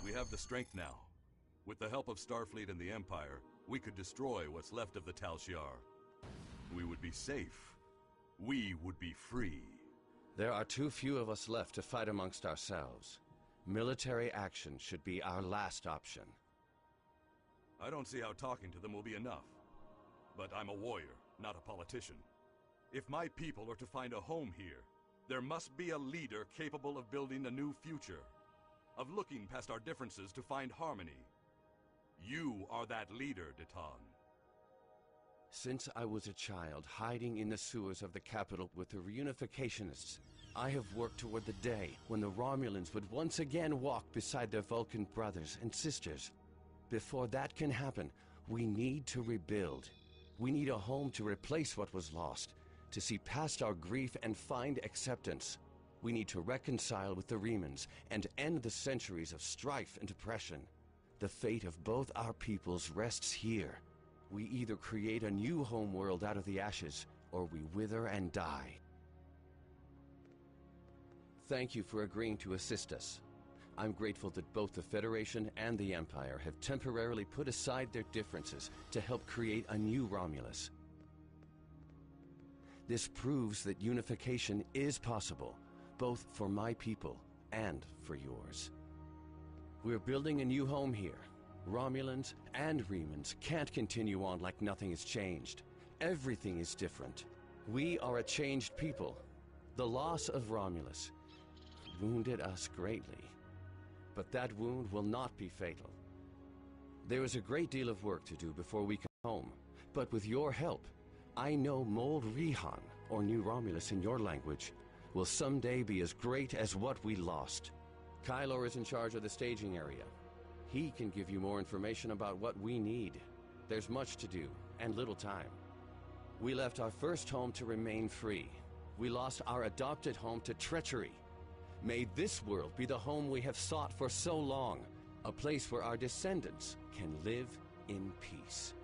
We have the strength now. With the help of Starfleet and the Empire, we could destroy what's left of the Tal Shiar. We would be safe. We would be free. There are too few of us left to fight amongst ourselves. Military action should be our last option. I don't see how talking to them will be enough. But I'm a warrior, not a politician. If my people are to find a home here, there must be a leader capable of building a new future, of looking past our differences to find harmony. You are that leader, Deton. Since I was a child hiding in the sewers of the capital with the reunificationists, I have worked toward the day when the Romulans would once again walk beside their Vulcan brothers and sisters. Before that can happen, we need to rebuild. We need a home to replace what was lost, to see past our grief and find acceptance. We need to reconcile with the Remans and end the centuries of strife and oppression. The fate of both our peoples rests here. We either create a new homeworld out of the ashes, or we wither and die. Thank you for agreeing to assist us. I'm grateful that both the Federation and the Empire have temporarily put aside their differences to help create a new Romulus. This proves that unification is possible, both for my people and for yours. We're building a new home here. Romulans and Remans can't continue on like nothing has changed. Everything is different. We are a changed people. The loss of Romulus wounded us greatly. But that wound will not be fatal. There is a great deal of work to do before we come home. But with your help, I know Mold Rihan, or New Romulus in your language, will someday be as great as what we lost. Kylor is in charge of the staging area. He can give you more information about what we need. There's much to do, and little time. We left our first home to remain free. We lost our adopted home to treachery. May this world be the home we have sought for so long, a place where our descendants can live in peace.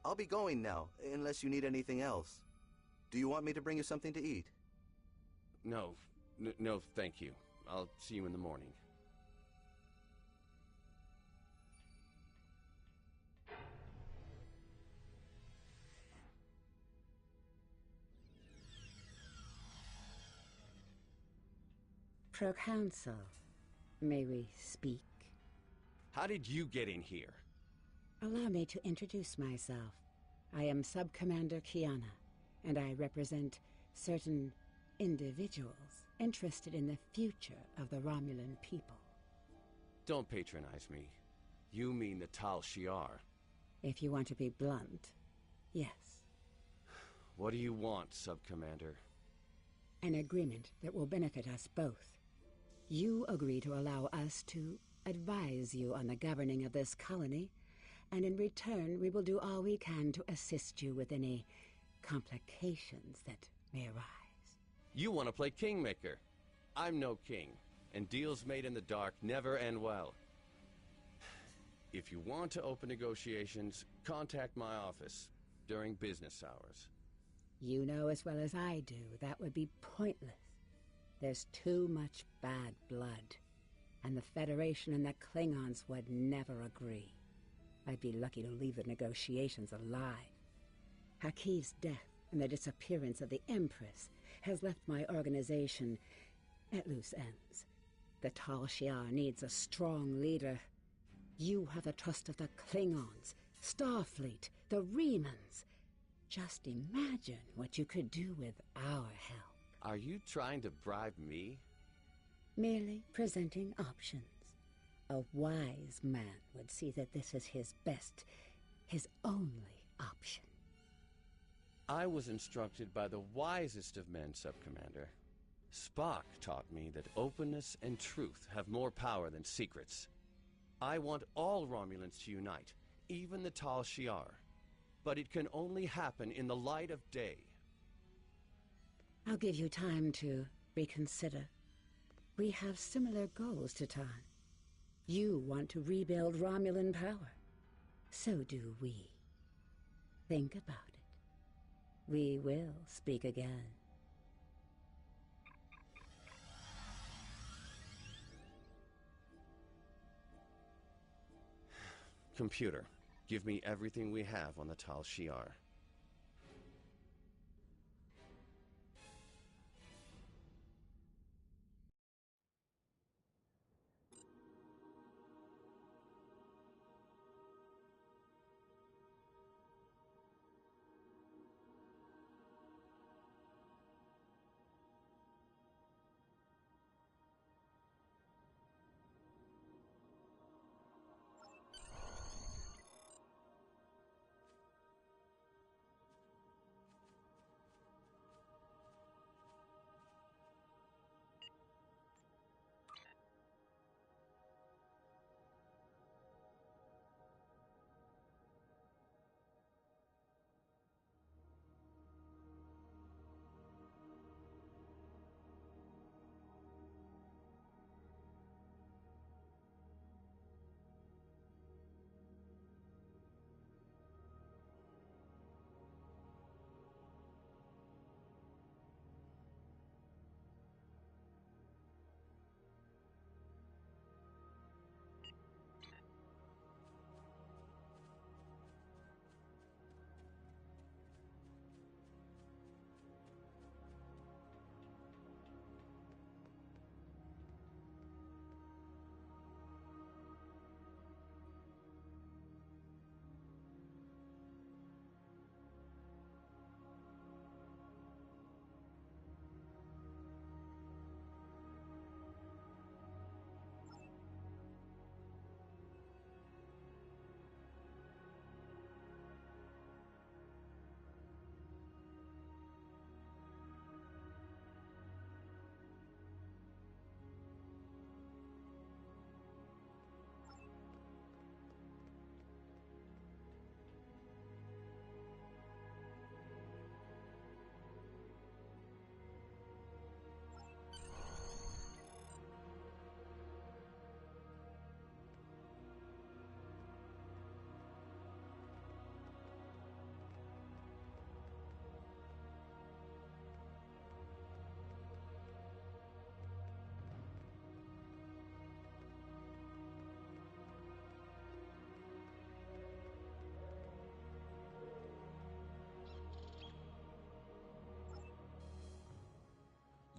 I'll be going now, unless you need anything else. Do you want me to bring you something to eat? No, thank you. I'll see you in the morning. Proconsul, may we speak? How did you get in here? Allow me to introduce myself. I am Sub-Commander Kiana, and I represent certain individuals interested in the future of the Romulan people. Don't patronize me. You mean the Tal Shiar. If you want to be blunt, yes. What do you want, Sub-Commander? An agreement that will benefit us both. You agree to allow us to advise you on the governing of this colony, and in return we will do all we can to assist you with any complications that may arise. You want to play kingmaker. I'm no king, and deals made in the dark never end well. If you want to open negotiations, contact my office during business hours. You know as well as I do that would be pointless. There's too much bad blood, and the Federation and the Klingons would never agree. I'd be lucky to leave the negotiations alive. Hakiv's death and the disappearance of the Empress has left my organization at loose ends. The Tal Shiar needs a strong leader. You have the trust of the Klingons, Starfleet, the Remans. Just imagine what you could do with our help. Are you trying to bribe me? Merely presenting options. A wise man would see that this is his best, his only option. I was instructed by the wisest of men, Sub-Commander. Spock taught me that openness and truth have more power than secrets. I want all Romulans to unite, even the Tal Shiar. But it can only happen in the light of day. I'll give you time to reconsider. We have similar goals, Titan. You want to rebuild Romulan power. So do we. Think about it. We will speak again. Computer, give me everything we have on the Tal Shiar.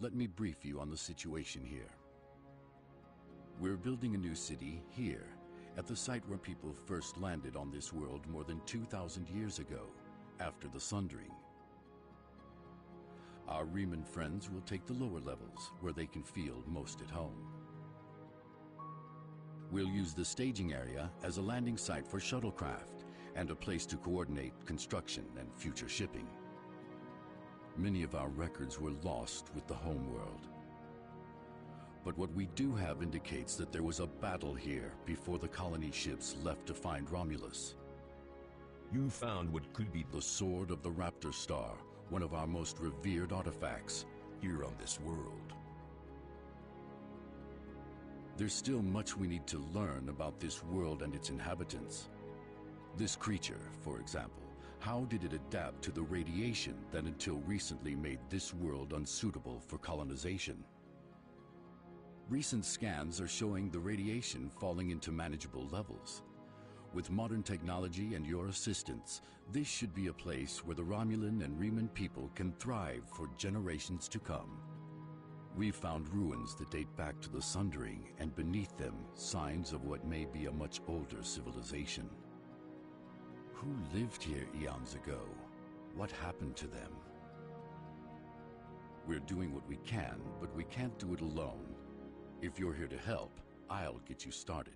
Let me brief you on the situation here. We're building a new city here, at the site where people first landed on this world more than 2,000 years ago, after the Sundering. Our Riemann friends will take the lower levels, where they can feel most at home. We'll use the staging area as a landing site for shuttlecraft and a place to coordinate construction and future shipping. Many of our records were lost with the homeworld. But what we do have indicates that there was a battle here before the colony ships left to find Romulus. You found what could be The Sword of the Raptor Star, one of our most revered artifacts. here on this world. There's still much we need to learn about this world and its inhabitants. This creature, for example, how did it adapt to the radiation that until recently made this world unsuitable for colonization? Recent scans are showing the radiation falling into manageable levels. With modern technology and your assistance, this should be a place where the Romulan and Riemann people can thrive for generations to come. We've found ruins that date back to the Sundering, and beneath them, signs of what may be a much older civilization. Who lived here eons ago? What happened to them? We're doing what we can, but we can't do it alone. If you're here to help, I'll get you started.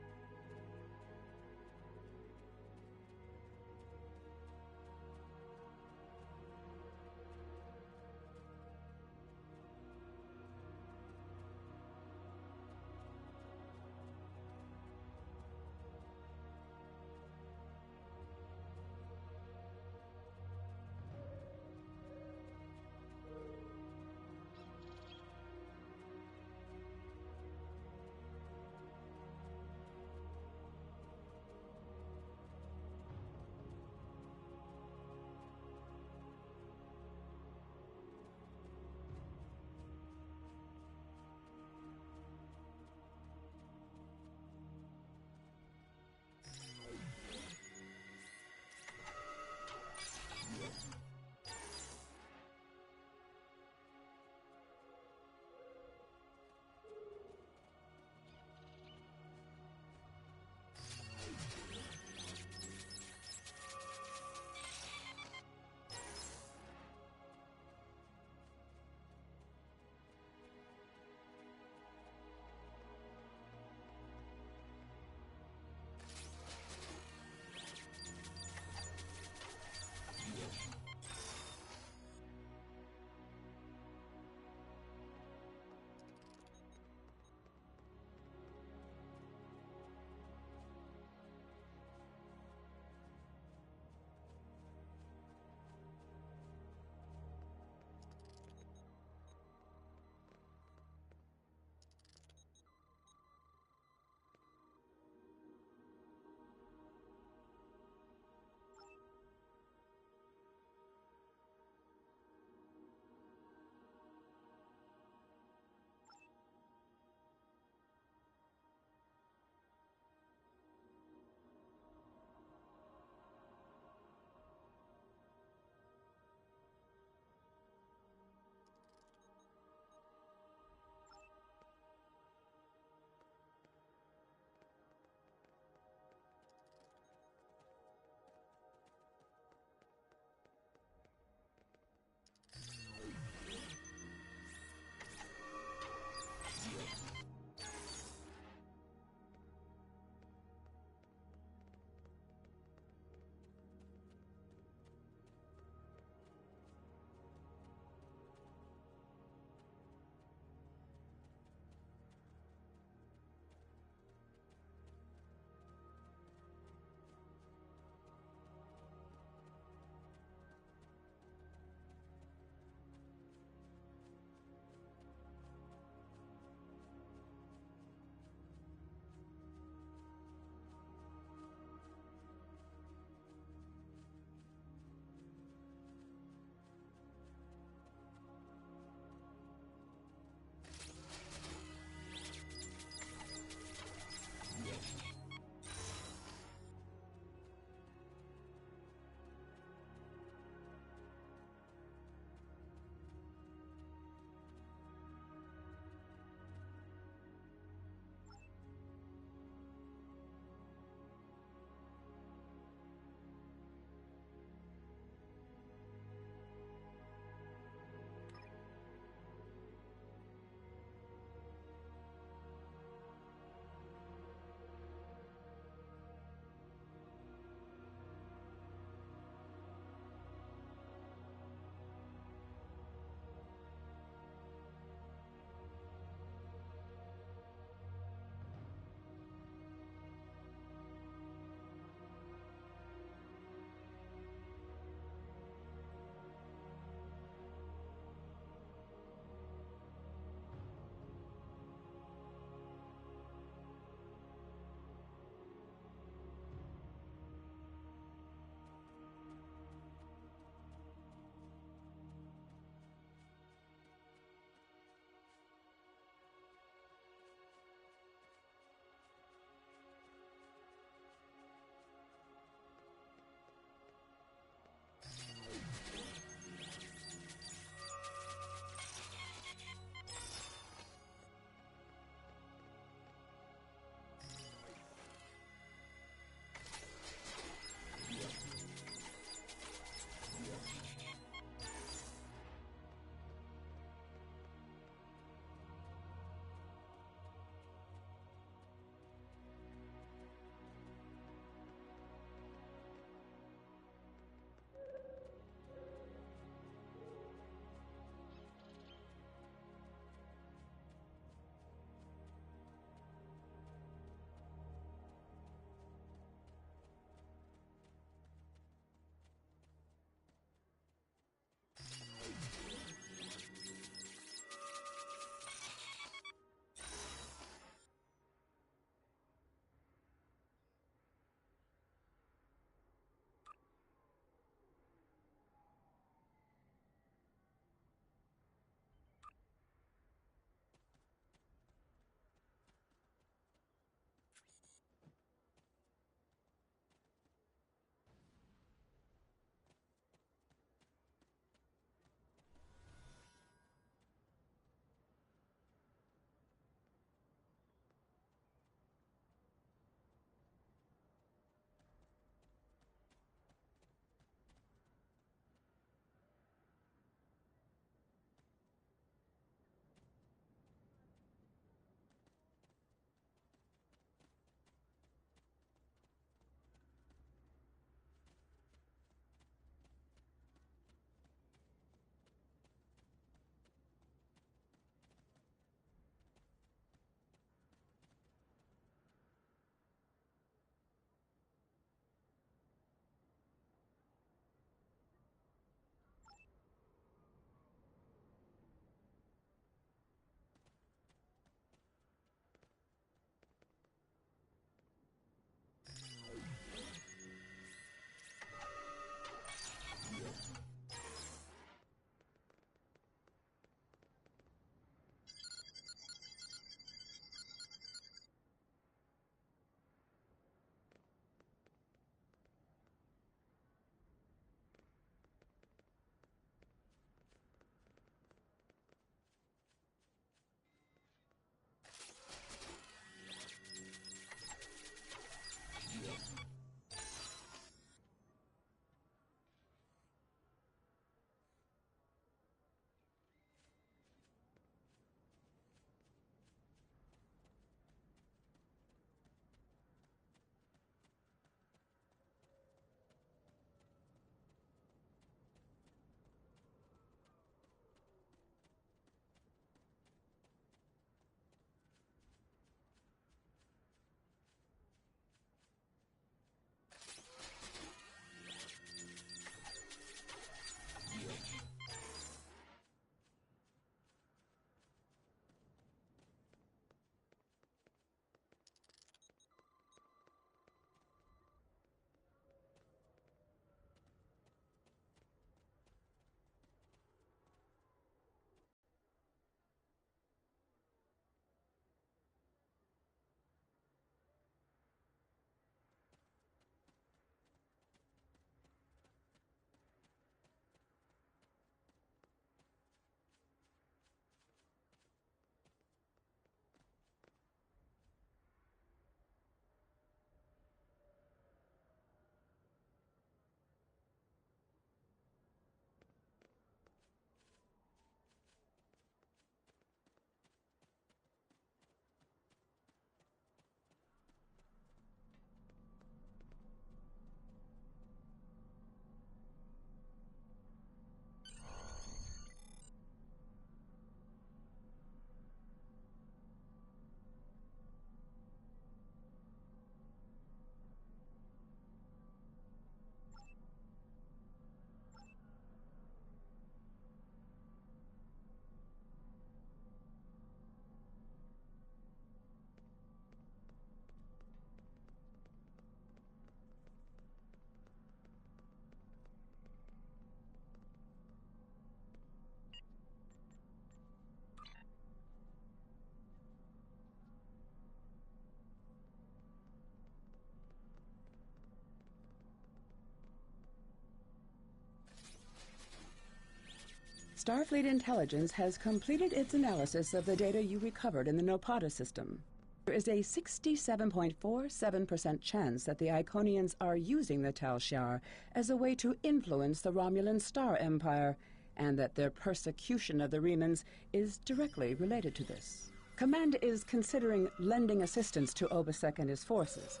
Starfleet Intelligence has completed its analysis of the data you recovered in the Nopata system. There is a 67.47% chance that the Iconians are using the Tal Shiar as a way to influence the Romulan Star Empire, and that their persecution of the Remans is directly related to this. Command is considering lending assistance to Obasek and his forces,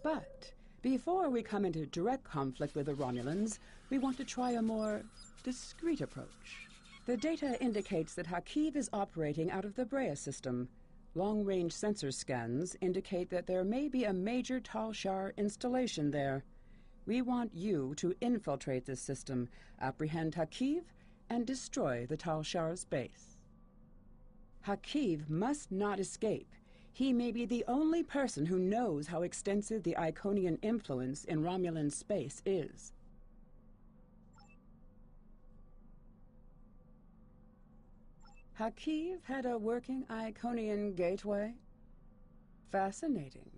but before we come into direct conflict with the Romulans, we want to try a more discreet approach. The data indicates that Hakiv is operating out of the Brea system. Long-range sensor scans indicate that there may be a major Tal Shiar installation there. We want you to infiltrate this system, apprehend Hakiv, and destroy the Tal Shiar's base. Hakiv must not escape. He may be the only person who knows how extensive the Iconian influence in Romulan space is. Hakiv had a working Iconian gateway? Fascinating.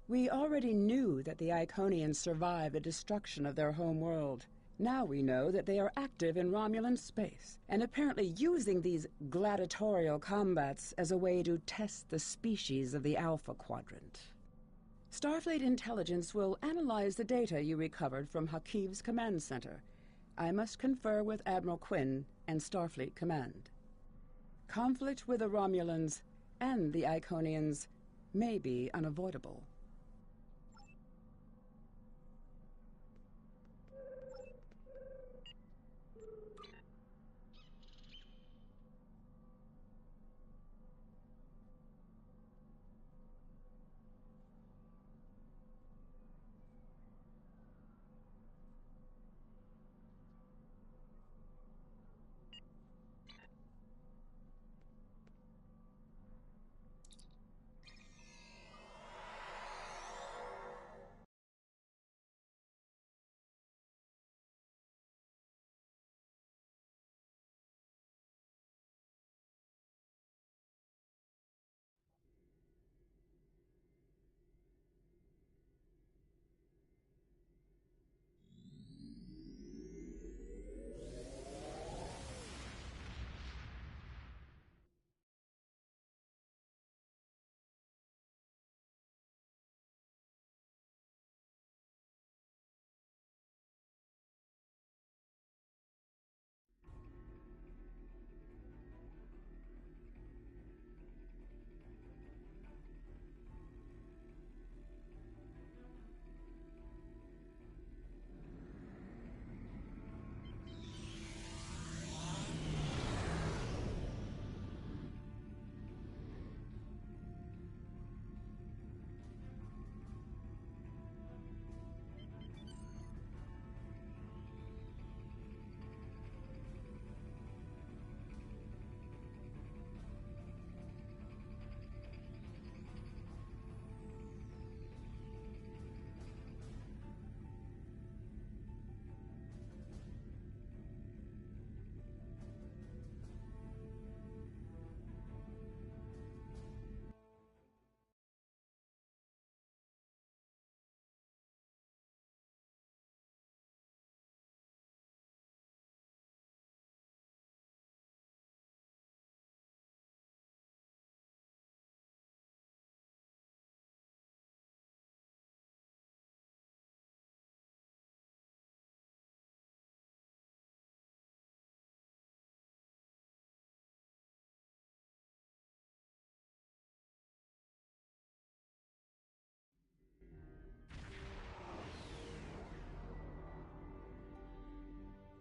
We already knew that the Iconians survived the destruction of their home world. Now we know that they are active in Romulan space, and apparently using these gladiatorial combats as a way to test the species of the Alpha Quadrant. Starfleet Intelligence will analyze the data you recovered from Hakiv's command center. I must confer with Admiral Quinn and Starfleet Command. Conflict with the Romulans and the Iconians may be unavoidable.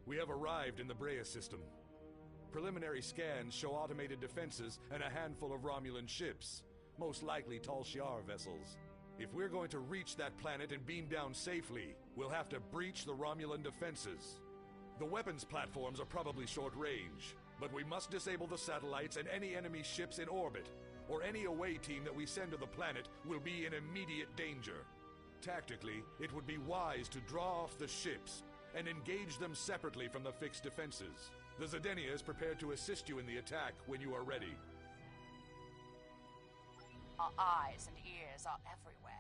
We have arrived in the Brea system. Preliminary scans show automated defenses and a handful of Romulan ships, most likely Tal Shiar vessels. If we're going to reach that planet and beam down safely, we'll have to breach the Romulan defenses. The weapons platforms are probably short range, but we must disable the satellites and any enemy ships in orbit, or any away team that we send to the planet will be in immediate danger. Tactically, it would be wise to draw off the ships and engage them separately from the fixed defenses. The Zedenia is prepared to assist you in the attack when you are ready. Our eyes and ears are everywhere.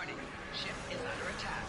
Warning, ship is under attack.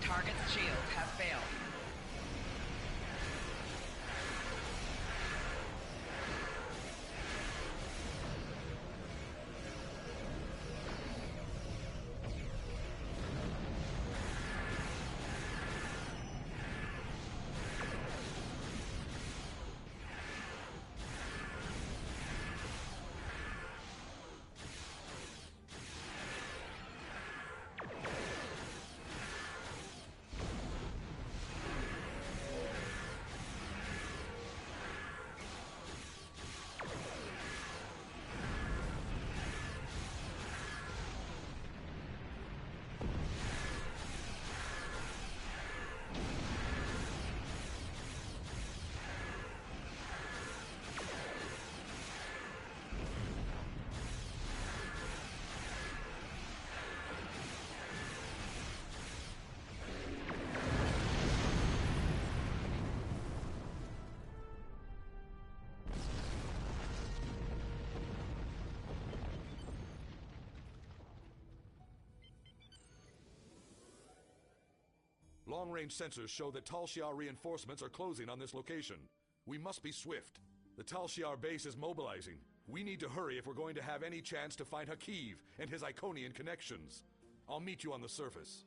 Target's shields have failed. Long-range sensors show that Tal Shiar reinforcements are closing on this location. We must be swift. The Tal Shiar base is mobilizing. We need to hurry if we're going to have any chance to find Hakiv and his Iconian connections. I'll meet you on the surface.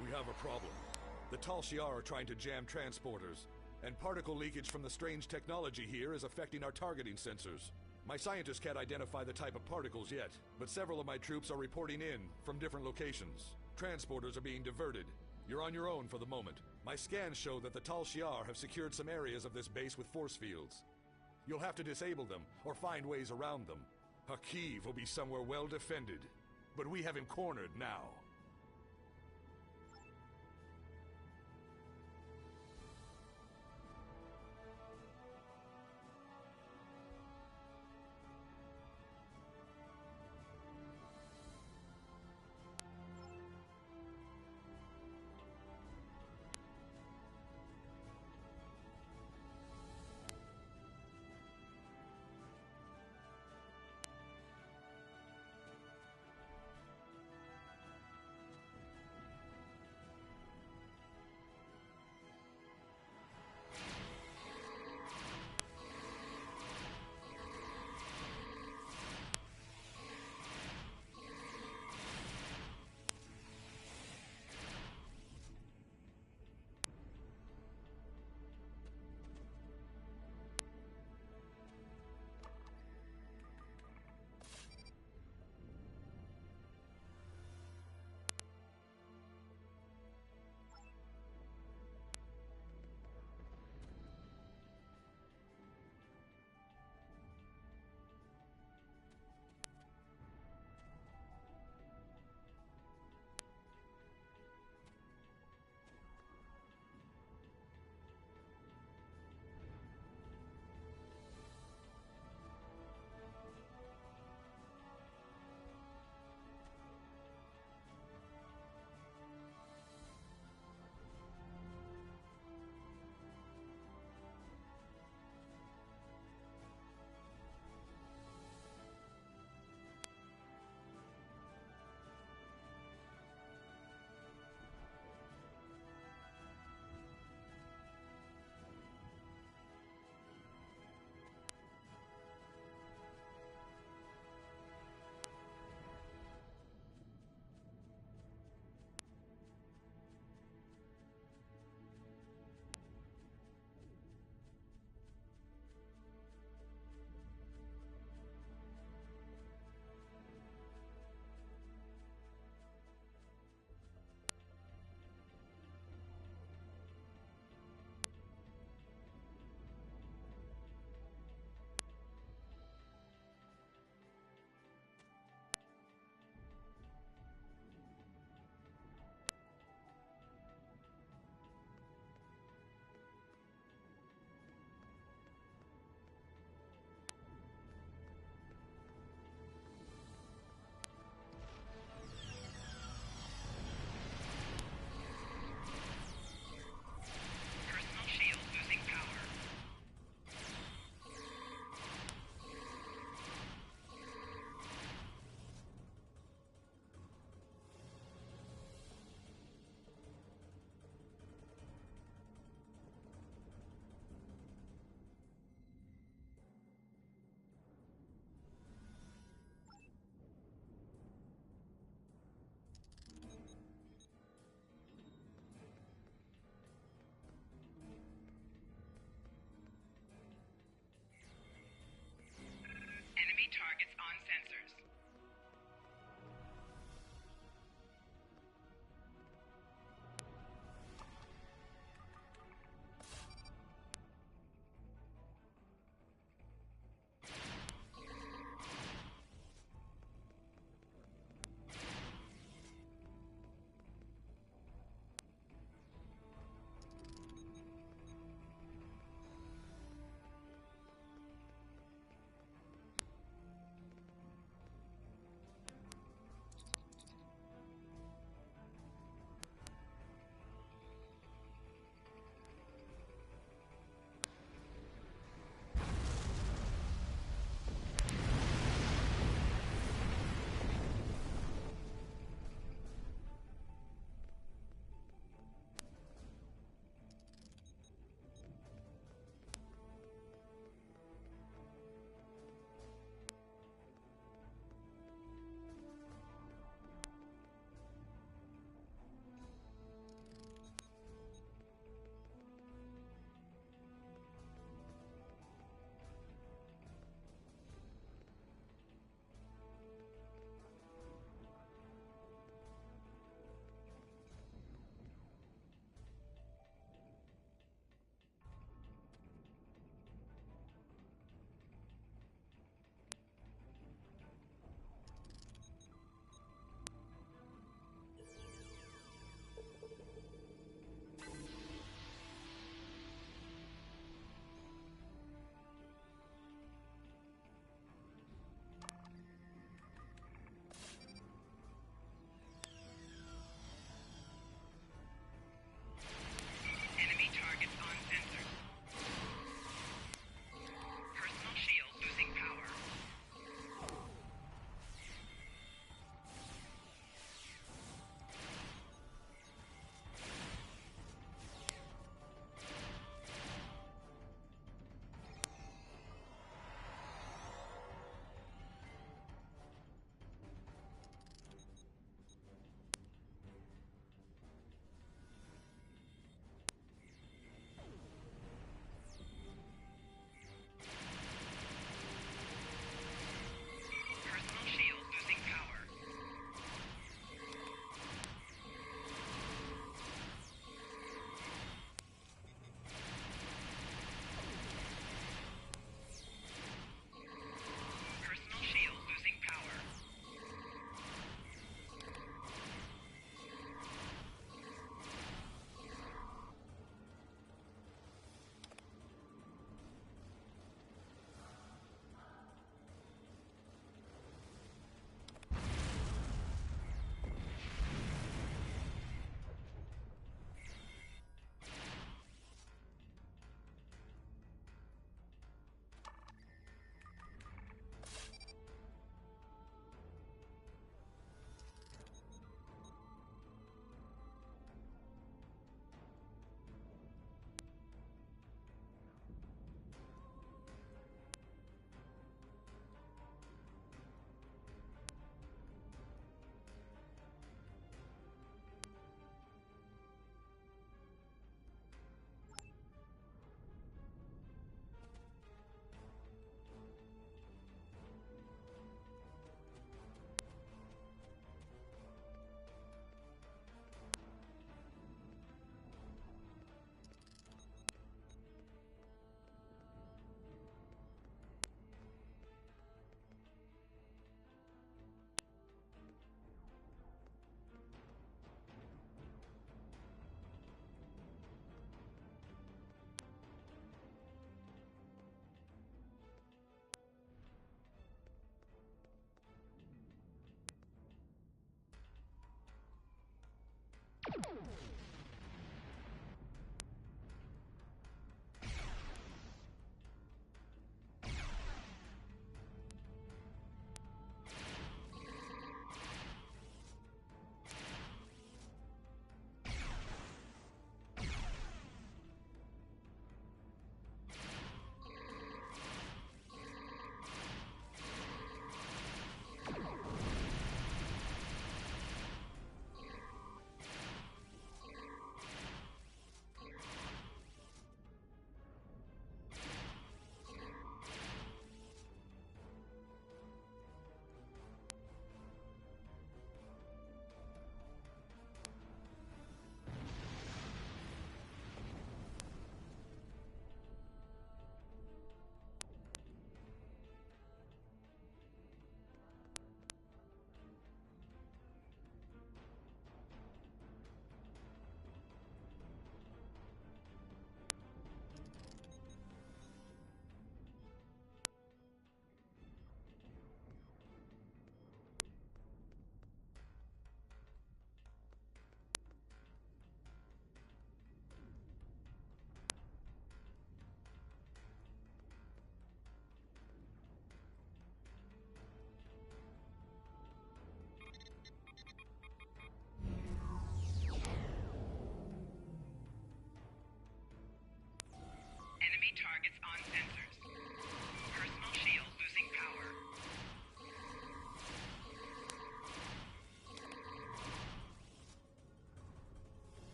We have a problem. The Tal Shiar are trying to jam transporters, and particle leakage from the strange technology here is affecting our targeting sensors. My scientists can't identify the type of particles yet, but several of my troops are reporting in from different locations. Transporters are being diverted. You're on your own for the moment. My scans show that the Tal Shiar have secured some areas of this base with force fields. You'll have to disable them, or find ways around them. Hakiv will be somewhere well defended, but we have him cornered now.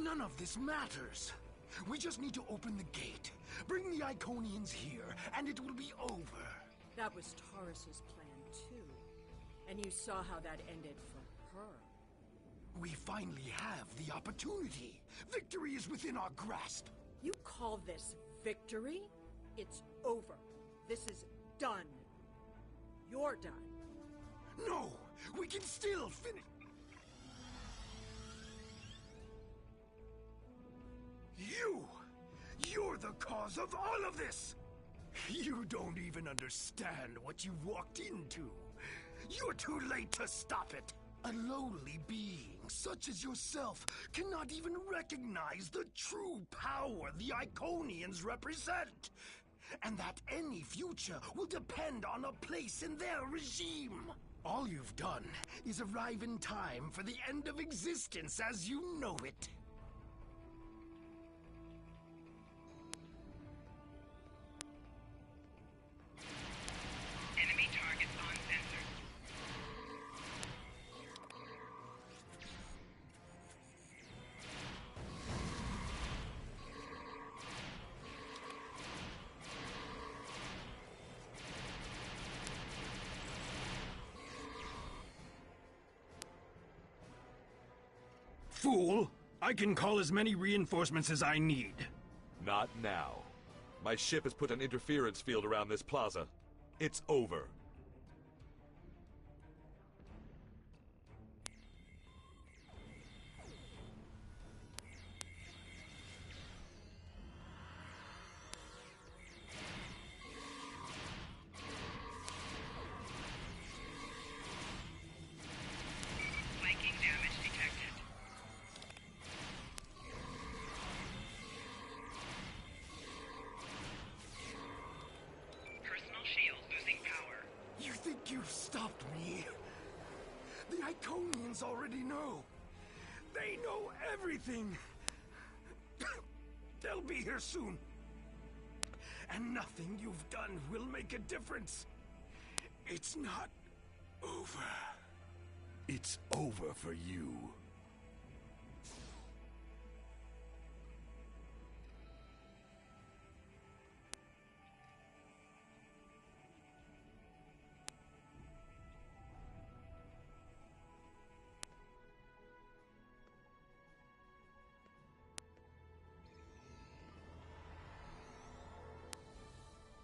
None of this matters. We just need to open the gate, bring the Iconians here, and it will be over. That was Taurus's plan, too. And you saw how that ended for her. We finally have the opportunity. Victory is within our grasp. You call this victory? It's over. This is done. You're done. No! We can still finish... You're the cause of all of this! You don't even understand what you walked into. You're too late to stop it. A lowly being such as yourself cannot even recognize the true power the Iconians represent. And that any future will depend on a place in their regime. All you've done is arrive in time for the end of existence as you know it. Enemy targets on sensor. Fool! I can call as many reinforcements as I need. Not now. My ship has put an interference field around this plaza. It's over. Flanking damage detected. Personal shield losing power. You think you've stopped me? The Iconians already know. They know everything. They'll be here soon. And nothing you've done will make a difference. It's not over. It's over for you.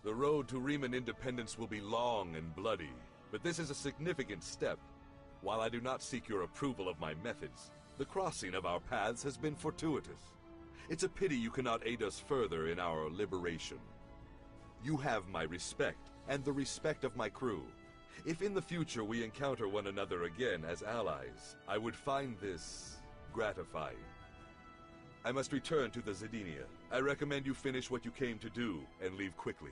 The road to Riemann independence will be long and bloody, but this is a significant step. While I do not seek your approval of my methods, the crossing of our paths has been fortuitous. It's a pity you cannot aid us further in our liberation. You have my respect, and the respect of my crew. If in the future we encounter one another again as allies, I would find this gratifying. I must return to the Zedinia. I recommend you finish what you came to do and leave quickly.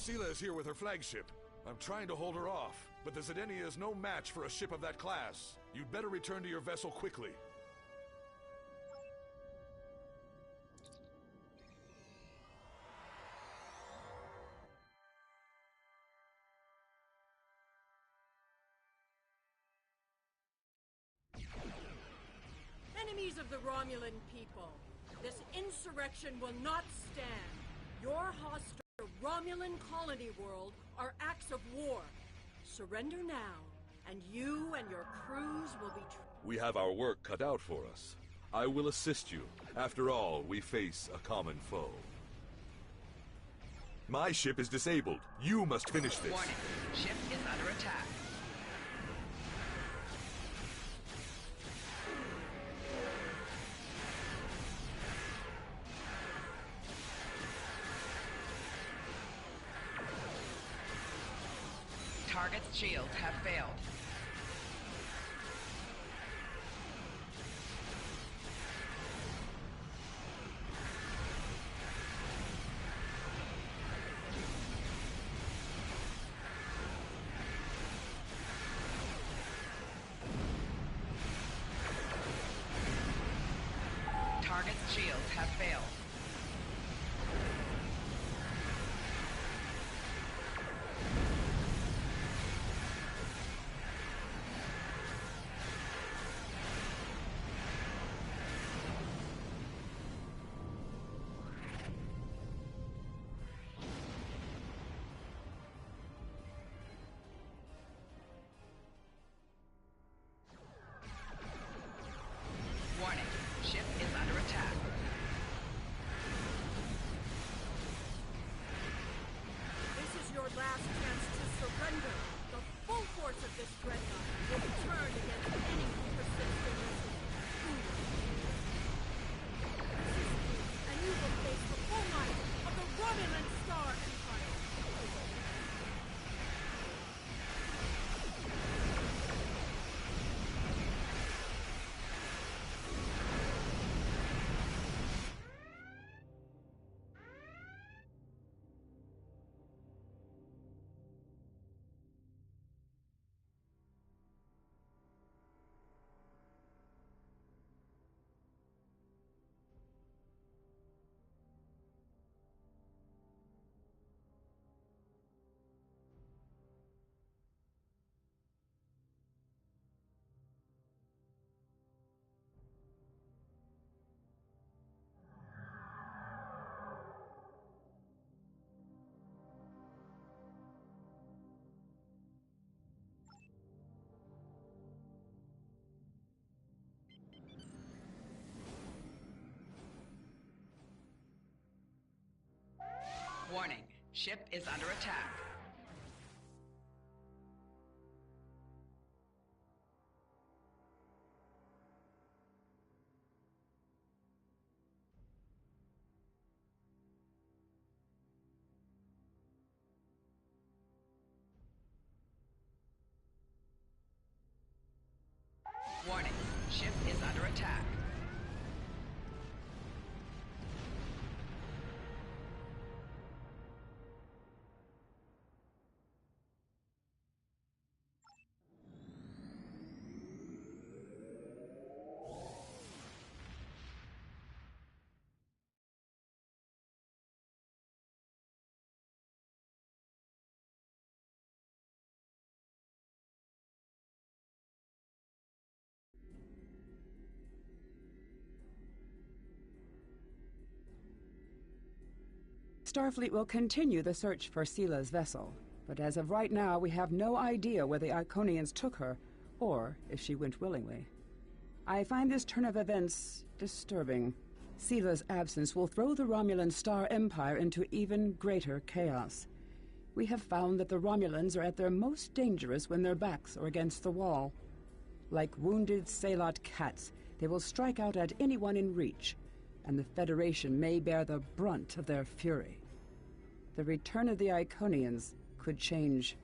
Sela is here with her flagship. I'm trying to hold her off, but the Zedenia is no match for a ship of that class. You'd better return to your vessel quickly. Enemies of the Romulan people, this insurrection will not stand. Your hostile Romulan colony world are acts of war. Surrender now, and you and your crews will be... We have our work cut out for us. I will assist you. After all, we face a common foe. My ship is disabled. You must finish this. Warning. Ship is under attack. Target's shields have failed. Target's shields have failed. Warning. Ship is under attack. This is your last chance to surrender. The full force of this dreadnought will be turned against any who persist in resistance. And you will face the full might of the Romulan Star Empire. Warning. Ship is under attack. Warning. Ship is under attack. Starfleet will continue the search for Sela's vessel, but as of right now, we have no idea where the Iconians took her, or if she went willingly. I find this turn of events disturbing. Sela's absence will throw the Romulan Star Empire into even greater chaos. We have found that the Romulans are at their most dangerous when their backs are against the wall. Like wounded Salot cats, they will strike out at anyone in reach, and the Federation may bear the brunt of their fury. The return of the Iconians could change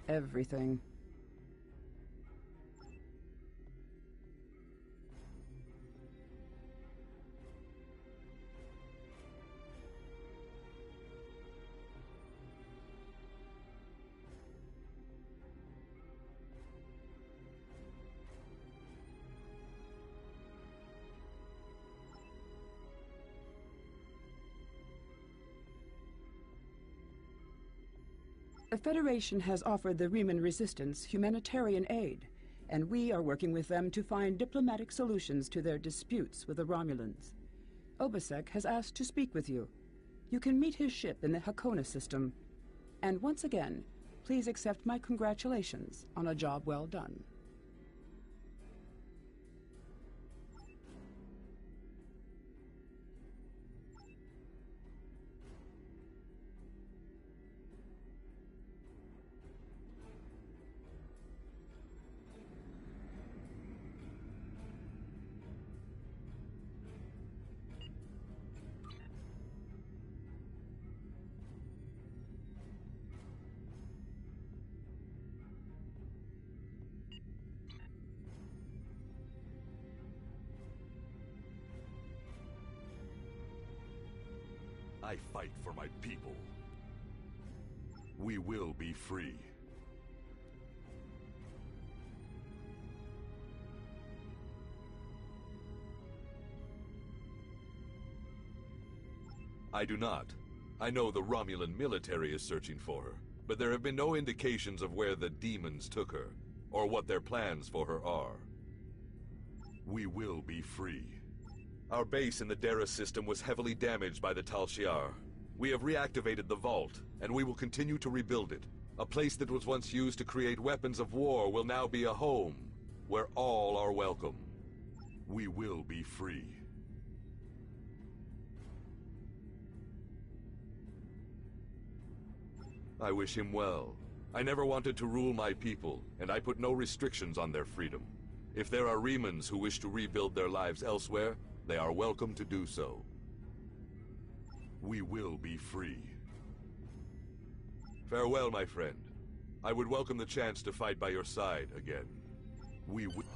everything. The Federation has offered the Riemann resistance humanitarian aid, and we are working with them to find diplomatic solutions to their disputes with the Romulans. Obasek has asked to speak with you. You can meet his ship in the Hakona system. And once again, please accept my congratulations on a job well done. I fight for my people. We will be free. I do not. I know the Romulan military is searching for her, but there have been no indications of where the demons took her, or what their plans for her are. We will be free. Our base in the Dara system was heavily damaged by the Tal Shiar. We have reactivated the vault, and we will continue to rebuild it. A place that was once used to create weapons of war will now be a home, where all are welcome. We will be free. I wish him well. I never wanted to rule my people, and I put no restrictions on their freedom. If there are Riemans who wish to rebuild their lives elsewhere, they are welcome to do so. We will be free. Farewell, my friend. I would welcome the chance to fight by your side again. We will...